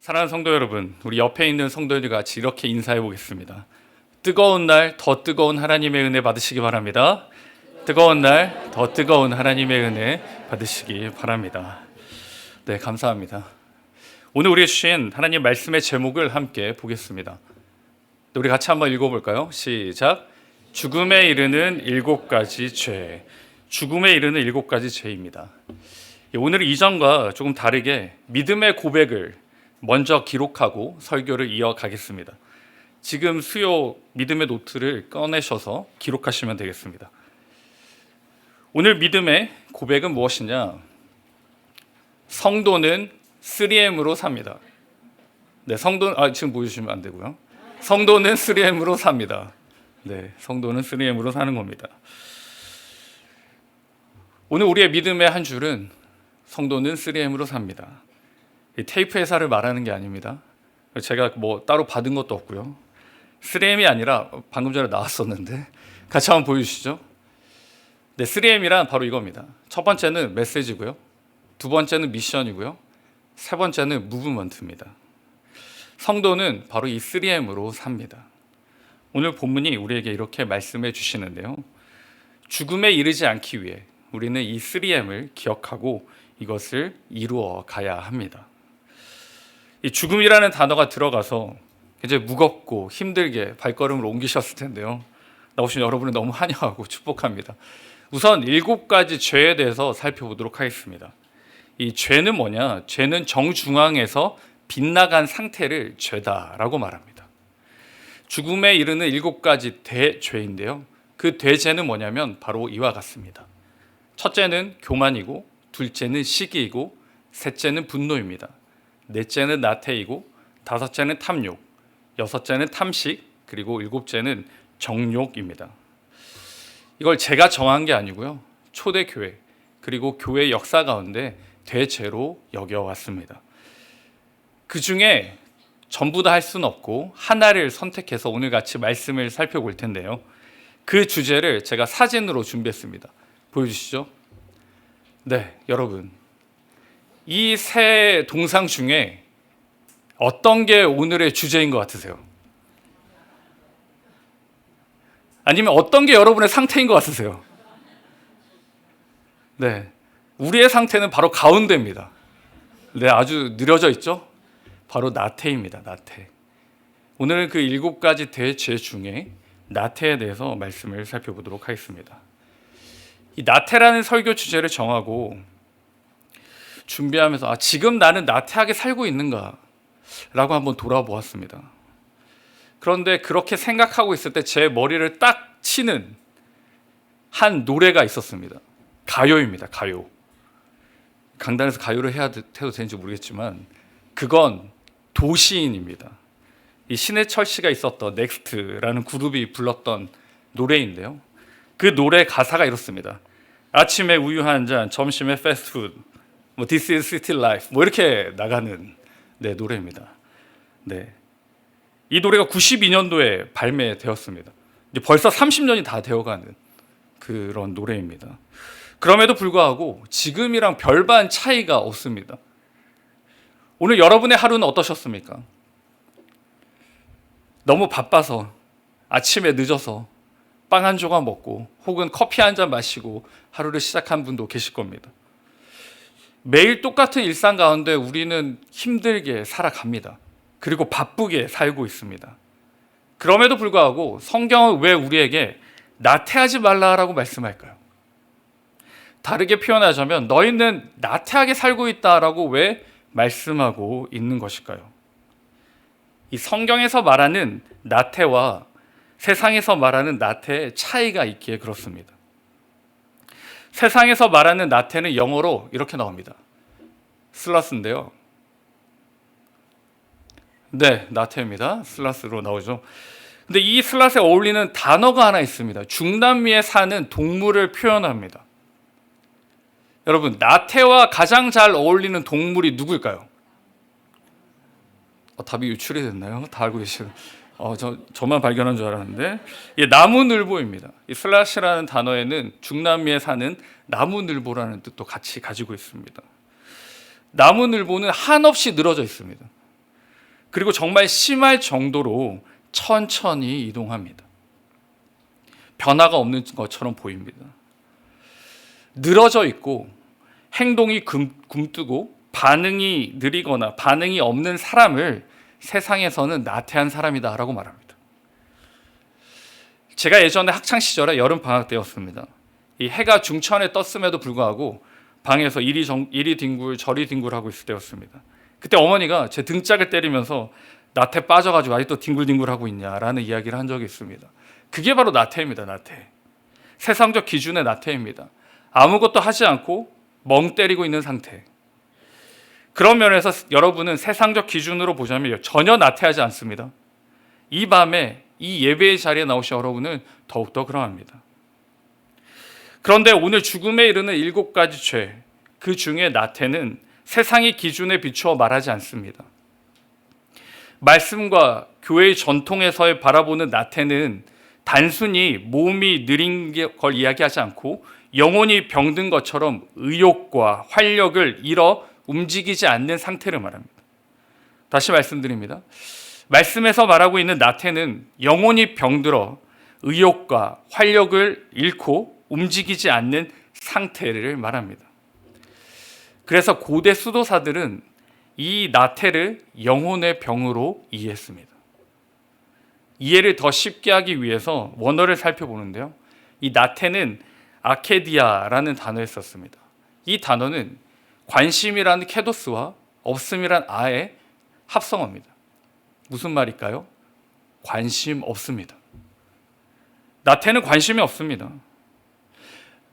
사랑하는 성도 여러분, 우리 옆에 있는 성도들과 같이 이렇게 인사해 보겠습니다. 뜨거운 날 더 뜨거운 하나님의 은혜 받으시기 바랍니다. 뜨거운 날 더 뜨거운 하나님의 은혜 받으시기 바랍니다. 네, 감사합니다. 오늘 우리에게 주신 하나님 말씀의 제목을 함께 보겠습니다. 우리 같이 한번 읽어볼까요? 시작. 죽음에 이르는 7가지 죄. 죽음에 이르는 7가지 죄입니다. 오늘 이전과 조금 다르게 믿음의 고백을 먼저 기록하고 설교를 이어가겠습니다. 지금 수요 믿음의 노트를 꺼내셔서 기록하시면 되겠습니다. 오늘 믿음의 고백은 무엇이냐? 성도는 3M으로 삽니다. 네, 지금 보여주시면 안 되고요. 성도는 3M으로 삽니다. 네, 성도는 3M으로 사는 겁니다. 오늘 우리의 믿음의 한 줄은 성도는 3M으로 삽니다. 이 테이프 회사를 말하는 게 아닙니다. 제가 뭐 따로 받은 것도 없고요. 3M이 아니라 방금 전에 나왔었는데 같이 한번 보여주시죠. 네, 3M이란 바로 이겁니다. 첫 번째는 메시지고요. 두 번째는 미션이고요. 세 번째는 무브먼트입니다. 성도는 바로 이 3M으로 삽니다. 오늘 본문이 우리에게 이렇게 말씀해 주시는데요. 죽음에 이르지 않기 위해 우리는 이 3M을 기억하고 이것을 이루어 가야 합니다. 이 죽음이라는 단어가 들어가서 이제 무겁고 힘들게 발걸음을 옮기셨을 텐데요. 나오신 여러분을 너무 환영하고 축복합니다. 우선 7가지 죄에 대해서 살펴보도록 하겠습니다. 이 죄는 뭐냐? 죄는 정중앙에서 빗나간 상태를 죄다라고 말합니다. 죽음에 이르는 7가지 대죄인데요. 그 대죄는 뭐냐면 바로 이와 같습니다. 첫째는 교만이고, 둘째는 시기이고, 셋째는 분노입니다. 넷째는 나태이고, 다섯째는 탐욕, 여섯째는 탐식, 그리고 일곱째는 정욕입니다. 이걸 제가 정한 게 아니고요. 초대교회 그리고 교회 역사 가운데 대죄로 여겨왔습니다. 그 중에 전부 다 할 수는 없고 하나를 선택해서 오늘 같이 말씀을 살펴볼 텐데요. 그 주제를 제가 사진으로 준비했습니다. 보여주시죠. 네, 여러분. 이 세 동상 중에 어떤 게 오늘의 주제인 것 같으세요? 아니면 어떤 게 여러분의 상태인 것 같으세요? 네, 우리의 상태는 바로 가운데입니다. 네, 아주 느려져 있죠? 바로 나태입니다. 나태. 오늘은 그 7가지 대죄 중에 나태에 대해서 말씀을 살펴보도록 하겠습니다. 이 나태라는 설교 주제를 정하고 준비하면서 지금 나는 나태하게 살고 있는가? 라고 한번 돌아보았습니다. 그런데 그렇게 생각하고 있을 때 제 머리를 딱 치는 한 노래가 있었습니다. 가요입니다. 가요. 강단에서 가요를 해도 되는지 모르겠지만 그건 도시인입니다. 이 신해철 씨가 있었던 넥스트라는 그룹이 불렀던 노래인데요. 그 노래 가사가 이렇습니다. 아침에 우유 한 잔, 점심에 패스트푸드, 뭐 This is city life, 뭐 이렇게 나가는 노래입니다. 네, 이 노래가 92년도에 발매되었습니다. 이제 벌써 30년이 다 되어가는 그런 노래입니다. 그럼에도 불구하고 지금이랑 별반 차이가 없습니다. 오늘 여러분의 하루는 어떠셨습니까? 너무 바빠서 아침에 늦어서 빵 한 조각 먹고 혹은 커피 한 잔 마시고 하루를 시작한 분도 계실 겁니다. 매일 똑같은 일상 가운데 우리는 힘들게 살아갑니다. 그리고 바쁘게 살고 있습니다. 그럼에도 불구하고 성경은 왜 우리에게 나태하지 말라라고 말씀할까요? 다르게 표현하자면 너희는 나태하게 살고 있다라고 왜 말씀하고 있는 것일까요? 이 성경에서 말하는 나태와 세상에서 말하는 나태의 차이가 있기에 그렇습니다. 세상에서 말하는 나태는 영어로 이렇게 나옵니다. 슬러스인데요. 네, 나태입니다. 슬러스로 나오죠. 근데 이 슬러스에 어울리는 단어가 하나 있습니다. 중남미에 사는 동물을 표현합니다. 여러분, 나태와 가장 잘 어울리는 동물이 누구일까요? 답이 유출이 됐나요? 다 알고 계시는. 저만 발견한 줄 알았는데 나무늘보입니다. 이 슬라시라는 단어에는 중남미에 사는 나무늘보라는 뜻도 같이 가지고 있습니다. 나무늘보는 한없이 늘어져 있습니다. 그리고 정말 심할 정도로 천천히 이동합니다. 변화가 없는 것처럼 보입니다. 늘어져 있고 행동이 굼뜨고 반응이 느리거나 반응이 없는 사람을 세상에서는 나태한 사람이다라고 말합니다. 제가 예전에 학창 시절에 여름 방학 때였습니다. 이 해가 중천에 떴음에도 불구하고 방에서 이리 뒹굴 저리 뒹굴 하고 있을 때였습니다. 그때 어머니가 제 등짝을 때리면서 나태 빠져가지고 아직도 뒹굴뒹굴 하고 있냐라는 이야기를 한 적이 있습니다. 그게 바로 나태입니다. 나태. 세상적 기준의 나태입니다. 아무것도 하지 않고 멍 때리고 있는 상태. 그런 면에서 여러분은 세상적 기준으로 보자면 전혀 나태하지 않습니다. 이 밤에 이 예배의 자리에 나오신 여러분은 더욱더 그러합니다. 그런데 오늘 죽음에 이르는 7가지 죄, 그 중에 나태는 세상의 기준에 비추어 말하지 않습니다. 말씀과 교회의 전통에서의 바라보는 나태는 단순히 몸이 느린 걸 이야기하지 않고 영혼이 병든 것처럼 의욕과 활력을 잃어 움직이지 않는 상태를 말합니다. 다시 말씀드립니다. 말씀에서 말하고 있는 나태는 영혼이 병들어 의욕과 활력을 잃고 움직이지 않는 상태를 말합니다. 그래서 고대 수도사들은 이 나태를 영혼의 병으로 이해했습니다. 이해를 더 쉽게 하기 위해서 원어를 살펴보는데요. 이 나태는 아케디아라는 단어를 썼습니다. 이 단어는 관심이라는 케도스와 없음이란 아의 합성어입니다. 무슨 말일까요? 관심 없습니다. 나태는 관심이 없습니다.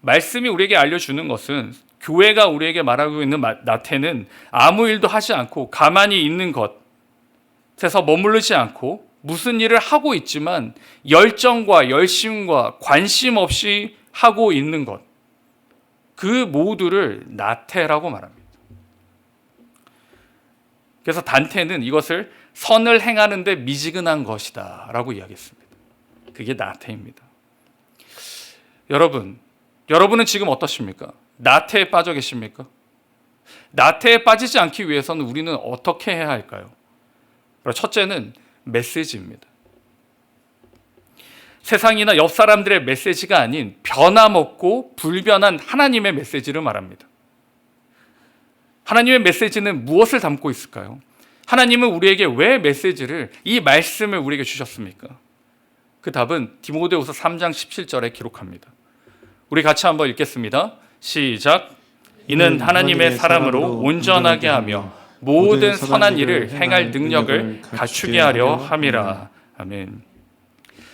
말씀이 우리에게 알려주는 것은 교회가 우리에게 말하고 있는 나태는 아무 일도 하지 않고 가만히 있는 것에서 머무르지 않고 무슨 일을 하고 있지만 열정과 열심과 관심 없이 하고 있는 것, 그 모두를 나태라고 말합니다. 그래서 단테는 이것을 선을 행하는 데 미지근한 것이다 라고 이야기했습니다. 그게 나태입니다. 여러분은 지금 어떠십니까? 나태에 빠져 계십니까? 나태에 빠지지 않기 위해서는 우리는 어떻게 해야 할까요? 첫째는 메시지입니다. 세상이나 옆 사람들의 메시지가 아닌 변함없고 불변한 하나님의 메시지를 말합니다. 하나님의 메시지는 무엇을 담고 있을까요? 하나님은 우리에게 왜 메시지를, 이 말씀을 우리에게 주셨습니까? 그 답은 디모데후서 3장 17절에 기록합니다. 우리 같이 한번 읽겠습니다. 시작. 이는 하나님의 사람으로 온전하게 하며 모든 선한 일을 행할 능력을 갖추게 하려 함이라. 아멘.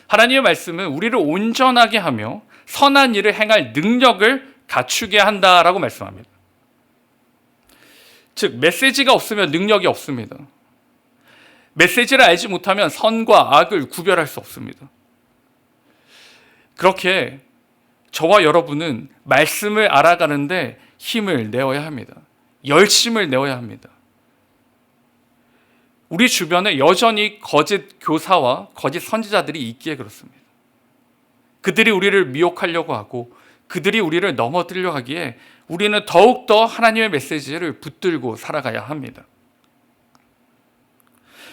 하나님의 말씀은 우리를 온전하게 하며 선한 일을 행할 능력을 갖추게 한다라고 말씀합니다. 즉 메시지가 없으면 능력이 없습니다. 메시지를 알지 못하면 선과 악을 구별할 수 없습니다. 그렇게 저와 여러분은 말씀을 알아가는데 힘을 내어야 합니다. 열심을 내어야 합니다. 우리 주변에 여전히 거짓 교사와 거짓 선지자들이 있기에 그렇습니다. 그들이 우리를 미혹하려고 하고 그들이 우리를 넘어뜨리려 하기에 우리는 더욱더 하나님의 메시지를 붙들고 살아가야 합니다.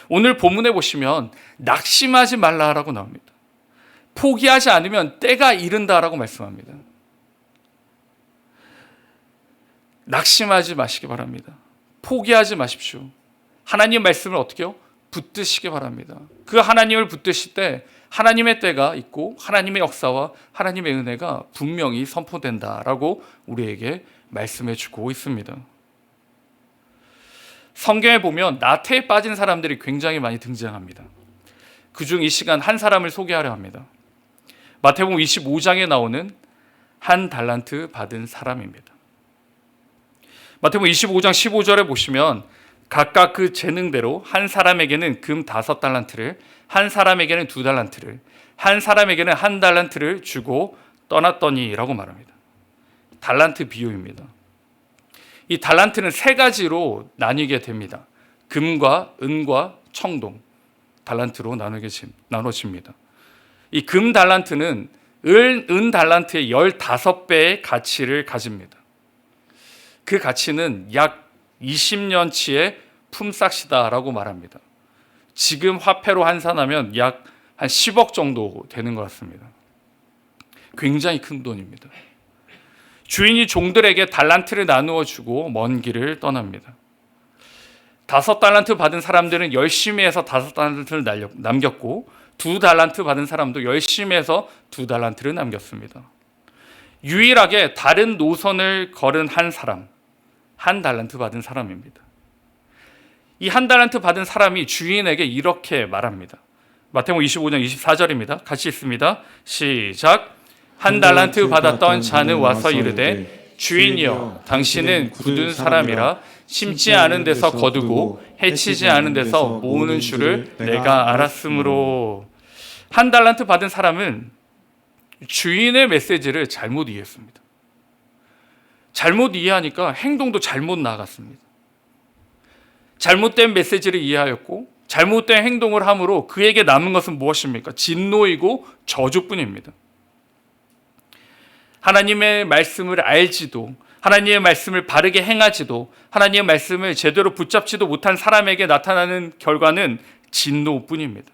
오늘 본문에 보시면 낙심하지 말라라고 나옵니다. 포기하지 않으면 때가 이른다라고 말씀합니다. 낙심하지 마시기 바랍니다. 포기하지 마십시오. 하나님 말씀을 어떻게 해요? 붙드시기 바랍니다. 그 하나님을 붙드실 때 하나님의 때가 있고 하나님의 역사와 하나님의 은혜가 분명히 선포된다라고 우리에게 말씀해 주고 있습니다. 성경에 보면 나태에 빠진 사람들이 굉장히 많이 등장합니다. 그중 이 시간 한 사람을 소개하려 합니다. 마태복음 25장에 나오는 한 달란트 받은 사람입니다. 마태복음 25장 15절에 보시면 각각 그 재능대로 한 사람에게는 금 5달란트를, 한 사람에게는 2달란트를, 한 사람에게는 1달란트를 주고 떠났더니라고 말합니다. 달란트 비유입니다. 이 달란트는 3가지로 나뉘게 됩니다. 금과 은과 청동, 달란트로 나눠집니다. 이 금 달란트는 은 달란트의 15배의 가치를 가집니다. 그 가치는 약 20년치의 품삯이다라고 말합니다. 지금 화폐로 환산하면 약 한 10억 정도 되는 것 같습니다. 굉장히 큰 돈입니다. 주인이 종들에게 달란트를 나누어 주고 먼 길을 떠납니다. 5달란트 받은 사람들은 열심히 해서 5달란트를 남겼고 2달란트 받은 사람도 열심히 해서 2달란트를 남겼습니다. 유일하게 다른 노선을 걸은 한 사람, 1달란트 받은 사람입니다. 이 1달란트 받은 사람이 주인에게 이렇게 말합니다. 마태복음 25장 24절입니다. 같이 읽습니다. 시작. 1달란트 받았던 자는 와서 이르되 주인이여 당신은 굳은 사람이라 심지 않은 데서 거두고 해치지 않은 데서 모으는 줄을 내가 알았으므로. 1달란트 받은 사람은 주인의 메시지를 잘못 이해했습니다. 잘못 이해하니까 행동도 잘못 나갔습니다. 잘못된 메시지를 이해하였고 잘못된 행동을 함으로 그에게 남은 것은 무엇입니까? 진노이고 저주뿐입니다. 하나님의 말씀을 알지도, 하나님의 말씀을 바르게 행하지도, 하나님의 말씀을 제대로 붙잡지도 못한 사람에게 나타나는 결과는 진노뿐입니다.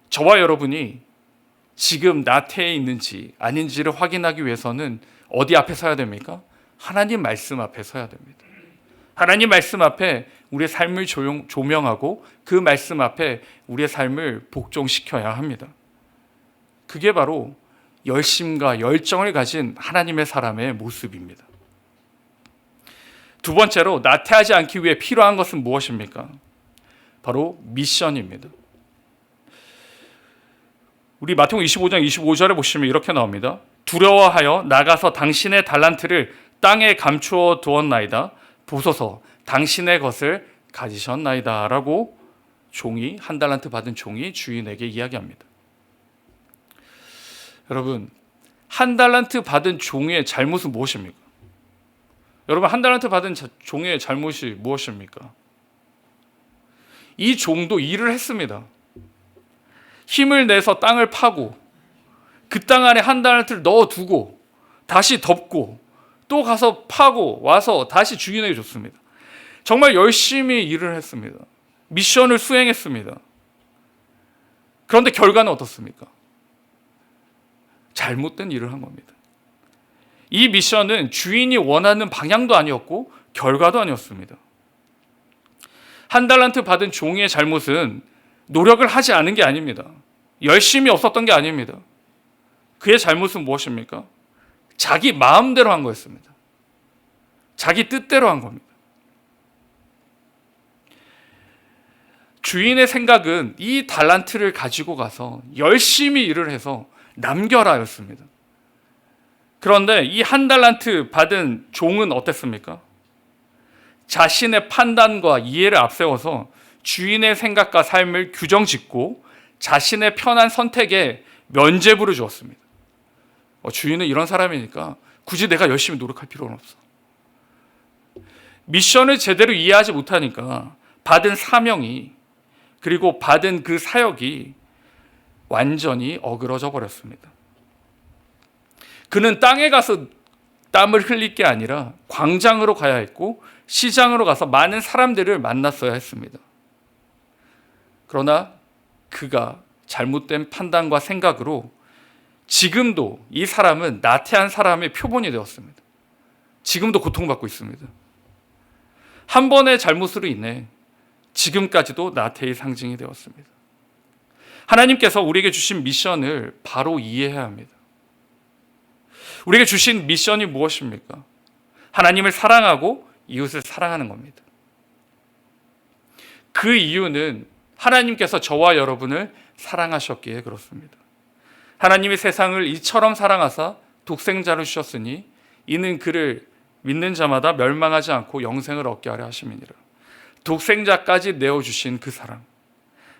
저와 여러분이 지금 나태해 있는지 아닌지를 확인하기 위해서는 어디 앞에 서야 됩니까? 하나님 말씀 앞에 서야 됩니다. 하나님 말씀 앞에 우리의 삶을 조명하고 그 말씀 앞에 우리의 삶을 복종시켜야 합니다. 그게 바로 열심과 열정을 가진 하나님의 사람의 모습입니다. 두 번째로 나태하지 않기 위해 필요한 것은 무엇입니까? 바로 미션입니다. 우리 마태복음 25장 25절에 보시면 이렇게 나옵니다. 두려워하여 나가서 당신의 달란트를 땅에 감추어 두었나이다. 보소서 당신의 것을 가지셨나이다 라고 1달란트 받은 종이 주인에게 이야기합니다. 여러분, 1달란트 받은 종의 잘못은 무엇입니까? 여러분, 1달란트 받은 종의 잘못이 무엇입니까? 이 종도 일을 했습니다. 힘을 내서 땅을 파고 그 땅 안에 1달란트를 넣어두고 다시 덮고 또 가서 파고 와서 다시 주인에게 줬습니다. 정말 열심히 일을 했습니다. 미션을 수행했습니다. 그런데 결과는 어떻습니까? 잘못된 일을 한 겁니다. 이 미션은 주인이 원하는 방향도 아니었고 결과도 아니었습니다. 1달란트 받은 종의 잘못은 노력을 하지 않은 게 아닙니다. 열심히 없었던 게 아닙니다. 그의 잘못은 무엇입니까? 자기 마음대로 한 거였습니다. 자기 뜻대로 한 겁니다. 주인의 생각은 이 달란트를 가지고 가서 열심히 일을 해서 남겨라였습니다. 그런데 이 1달란트 받은 종은 어땠습니까? 자신의 판단과 이해를 앞세워서 주인의 생각과 삶을 규정짓고 자신의 편한 선택에 면죄부를 주었습니다. 주인은 이런 사람이니까 굳이 내가 열심히 노력할 필요는 없어. 미션을 제대로 이해하지 못하니까 받은 사명이 그리고 받은 그 사역이 완전히 어그러져 버렸습니다. 그는 땅에 가서 땀을 흘릴 게 아니라 광장으로 가야 했고 시장으로 가서 많은 사람들을 만났어야 했습니다. 그러나 그가 잘못된 판단과 생각으로 지금도 이 사람은 나태한 사람의 표본이 되었습니다. 지금도 고통받고 있습니다. 한 번의 잘못으로 인해 지금까지도 나태의 상징이 되었습니다. 하나님께서 우리에게 주신 미션을 바로 이해해야 합니다. 우리에게 주신 미션이 무엇입니까? 하나님을 사랑하고 이웃을 사랑하는 겁니다. 그 이유는 하나님께서 저와 여러분을 사랑하셨기에 그렇습니다. 하나님이 세상을 이처럼 사랑하사 독생자를 주셨으니 이는 그를 믿는 자마다 멸망하지 않고 영생을 얻게 하려 하심이니라. 독생자까지 내어주신 그 사랑,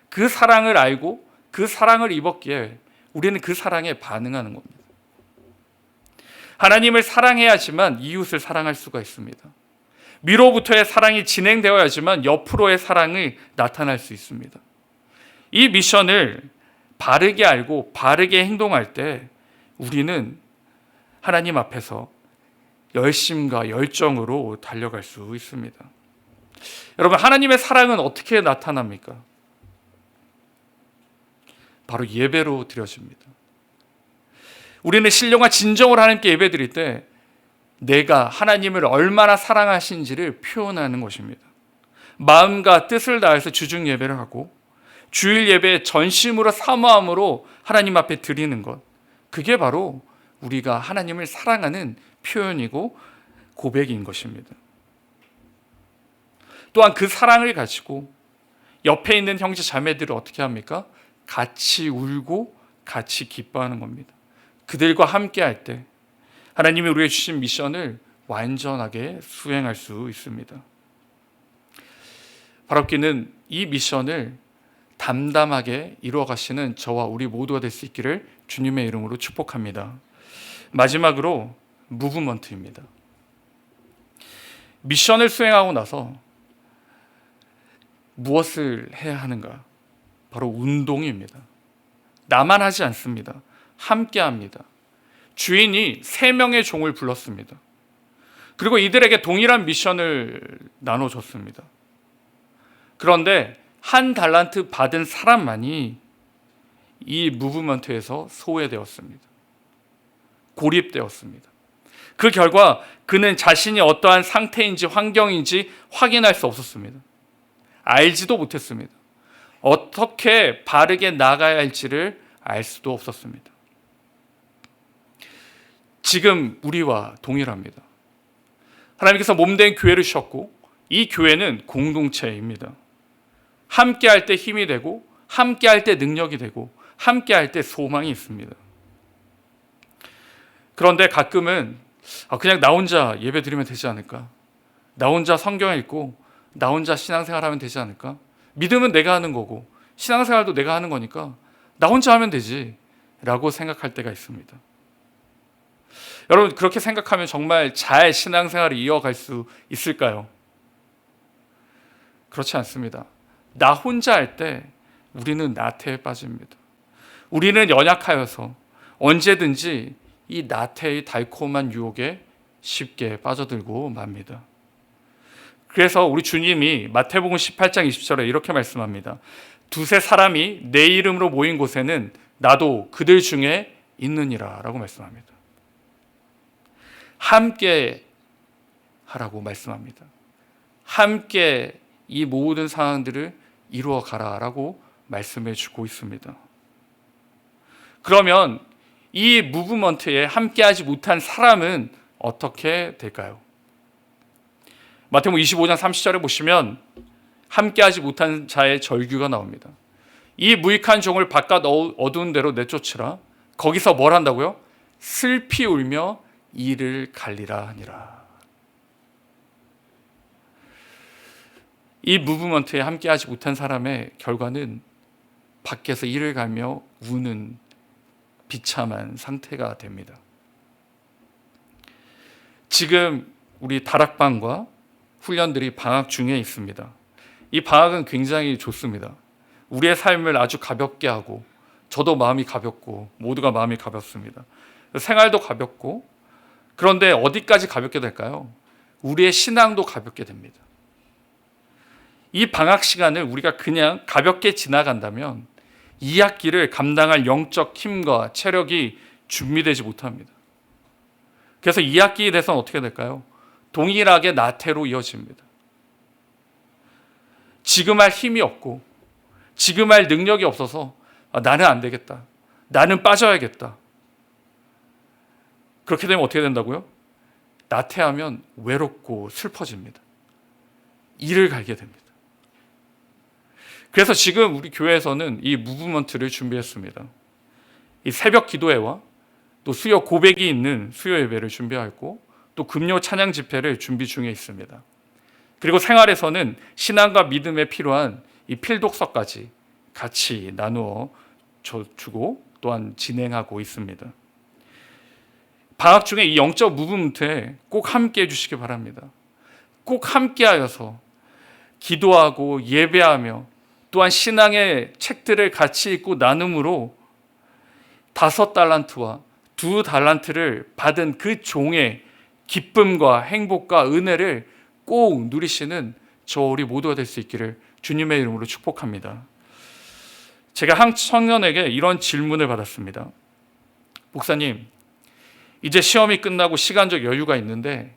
그 사랑을 알고 그 사랑을 입었기에 우리는 그 사랑에 반응하는 겁니다. 하나님을 사랑해야지만 이웃을 사랑할 수가 있습니다. 위로부터의 사랑이 진행되어야지만 옆으로의 사랑이 나타날 수 있습니다. 이 미션을 바르게 알고 바르게 행동할 때 우리는 하나님 앞에서 열심과 열정으로 달려갈 수 있습니다. 여러분, 하나님의 사랑은 어떻게 나타납니까? 바로 예배로 드려집니다. 우리는 신령과 진정으로 하나님께 예배드릴 때 내가 하나님을 얼마나 사랑하신지를 표현하는 것입니다. 마음과 뜻을 다해서 주중 예배를 하고 주일 예배에 전심으로 사모함으로 하나님 앞에 드리는 것, 그게 바로 우리가 하나님을 사랑하는 표현이고 고백인 것입니다. 또한 그 사랑을 가지고 옆에 있는 형제 자매들을 어떻게 합니까? 같이 울고 같이 기뻐하는 겁니다. 그들과 함께 할 때 하나님이 우리에게 주신 미션을 완전하게 수행할 수 있습니다. 바랍기는 이 미션을 담담하게 이루어 가시는 저와 우리 모두가 될 수 있기를 주님의 이름으로 축복합니다. 마지막으로 무브먼트입니다. 미션을 수행하고 나서 무엇을 해야 하는가? 바로 운동입니다. 나만 하지 않습니다. 함께 합니다. 주인이 3명의 종을 불렀습니다. 그리고 이들에게 동일한 미션을 나눠줬습니다. 그런데 1달란트 받은 사람만이 이 무브먼트에서 소외되었습니다. 고립되었습니다. 그 결과 그는 자신이 어떠한 상태인지 환경인지 확인할 수 없었습니다. 알지도 못했습니다. 어떻게 바르게 나가야 할지를 알 수도 없었습니다. 지금 우리와 동일합니다. 하나님께서 몸된 교회를 주셨고 이 교회는 공동체입니다. 함께 할 때 힘이 되고 함께 할 때 능력이 되고 함께 할 때 소망이 있습니다. 그런데 가끔은 그냥 나 혼자 예배 드리면 되지 않을까? 나 혼자 성경 읽고 나 혼자 신앙생활하면 되지 않을까? 믿음은 내가 하는 거고 신앙생활도 내가 하는 거니까 나 혼자 하면 되지 라고 생각할 때가 있습니다. 여러분, 그렇게 생각하면 정말 잘 신앙생활을 이어갈 수 있을까요? 그렇지 않습니다. 나 혼자 할 때 우리는 나태에 빠집니다. 우리는 연약하여서 언제든지 이 나태의 달콤한 유혹에 쉽게 빠져들고 맙니다. 그래서 우리 주님이 마태복음 18장 20절에 이렇게 말씀합니다. 2-3 사람이 내 이름으로 모인 곳에는 나도 그들 중에 있느니라 라고 말씀합니다. 함께 하라고 말씀합니다. 함께 이 모든 상황들을 이루어 가라라고 말씀해 주고 있습니다. 그러면 이 무브먼트에 함께하지 못한 사람은 어떻게 될까요? 마태복음 25장 30절에 보시면 함께하지 못한 자의 절규가 나옵니다. 이 무익한 종을 바깥 어두운 데로 내쫓으라. 거기서 뭘 한다고요? 슬피 울며 이를 갈리라 하니라. 이 무브먼트에 함께하지 못한 사람의 결과는 밖에서 이를 갈며 우는 비참한 상태가 됩니다. 지금 우리 다락방과 훈련들이 방학 중에 있습니다. 이 방학은 굉장히 좋습니다. 우리의 삶을 아주 가볍게 하고 저도 마음이 가볍고 모두가 마음이 가볍습니다. 생활도 가볍고, 그런데 어디까지 가볍게 될까요? 우리의 신앙도 가볍게 됩니다. 이 방학 시간을 우리가 그냥 가볍게 지나간다면 2학기를 감당할 영적 힘과 체력이 준비되지 못합니다. 그래서 2학기에 대해서는 어떻게 될까요? 동일하게 나태로 이어집니다. 지금 할 힘이 없고 지금 할 능력이 없어서 나는 안 되겠다. 나는 빠져야겠다. 그렇게 되면 어떻게 된다고요? 나태하면 외롭고 슬퍼집니다. 이를 갈게 됩니다. 그래서 지금 우리 교회에서는 이 무브먼트를 준비했습니다. 이 새벽 기도회와 또 수요 고백이 있는 수요 예배를 준비하고 또 금요 찬양 집회를 준비 중에 있습니다. 그리고 생활에서는 신앙과 믿음에 필요한 이 필독서까지 같이 나누어 주고 또한 진행하고 있습니다. 방학 중에 이 영적 무브먼트에 꼭 함께 해주시기 바랍니다. 꼭 함께하여서 기도하고 예배하며 또한 신앙의 책들을 같이 읽고 나눔으로 5달란트와 2달란트를 받은 그 종의 기쁨과 행복과 은혜를 꼭 누리시는 저와 우리 모두가 될 수 있기를 주님의 이름으로 축복합니다. 제가 한 청년에게 이런 질문을 받았습니다. 목사님, 이제 시험이 끝나고 시간적 여유가 있는데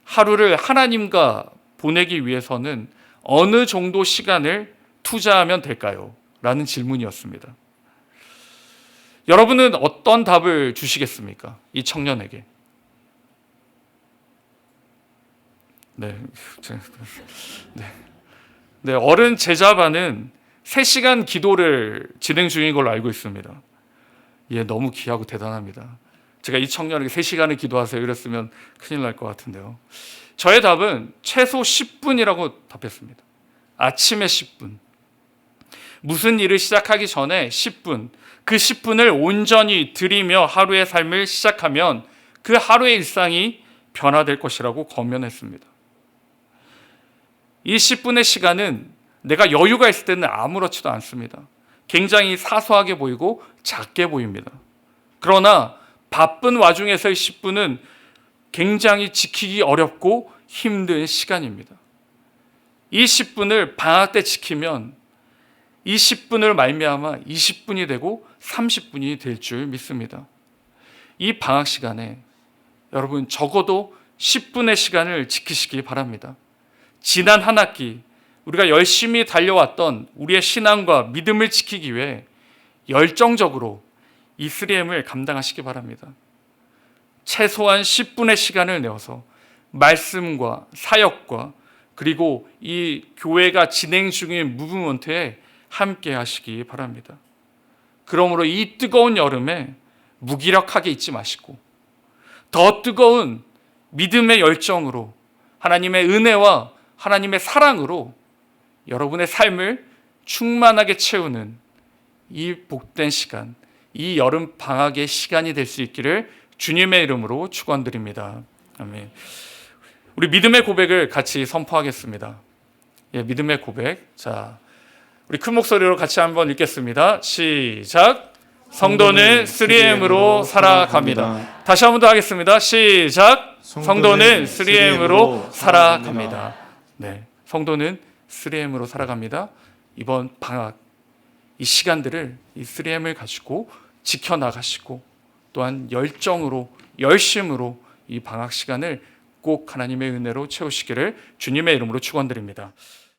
하루를 하나님과 보내기 위해서는 어느 정도 시간을 투자하면 될까요? 라는 질문이었습니다. 여러분은 어떤 답을 주시겠습니까? 이 청년에게. 네, 어른 제자반은 3시간 기도를 진행 중인 걸로 알고 있습니다. 예, 너무 귀하고 대단합니다. 제가 이 청년에게 3시간을 기도하세요 이랬으면 큰일 날 것 같은데요. 저의 답은 최소 10분이라고 답했습니다. 아침에 10분. 무슨 일을 시작하기 전에 10분. 그 10분을 온전히 드리며 하루의 삶을 시작하면 그 하루의 일상이 변화될 것이라고 권면했습니다. 이 10분의 시간은 내가 여유가 있을 때는 아무렇지도 않습니다. 굉장히 사소하게 보이고 작게 보입니다. 그러나 바쁜 와중에서의 10분은 굉장히 지키기 어렵고 힘든 시간입니다. 이 10분을 방학 때 지키면 이 10분을 말미암아 20분이 되고 30분이 될 줄 믿습니다. 이 방학 시간에 여러분 적어도 10분의 시간을 지키시기 바랍니다. 지난 한 학기 우리가 열심히 달려왔던 우리의 신앙과 믿음을 지키기 위해 열정적으로 이 3M을 감당하시기 바랍니다. 최소한 10분의 시간을 내어서 말씀과 사역과 그리고 이 교회가 진행 중인 무브먼트에 함께 하시기 바랍니다. 그러므로 이 뜨거운 여름에 무기력하게 있지 마시고 더 뜨거운 믿음의 열정으로 하나님의 은혜와 하나님의 사랑으로 여러분의 삶을 충만하게 채우는 이 복된 시간, 이 여름 방학의 시간이 될 수 있기를 주님의 이름으로 축원드립니다. 아멘. 우리 믿음의 고백을 같이 선포하겠습니다. 예, 믿음의 고백. 자, 우리 큰 목소리로 같이 한번 읽겠습니다. 시작. 성도는 3M으로 살아갑니다. 다시 한번 더 하겠습니다. 시작. 성도는 3M으로 살아갑니다. 네, 성도는 3M으로 살아갑니다. 이번 방학 이 시간들을 이 3M을 가지고 지켜나가시고 또한 열정으로 열심으로 이 방학 시간을 꼭 하나님의 은혜로 채우시기를 주님의 이름으로 축원드립니다.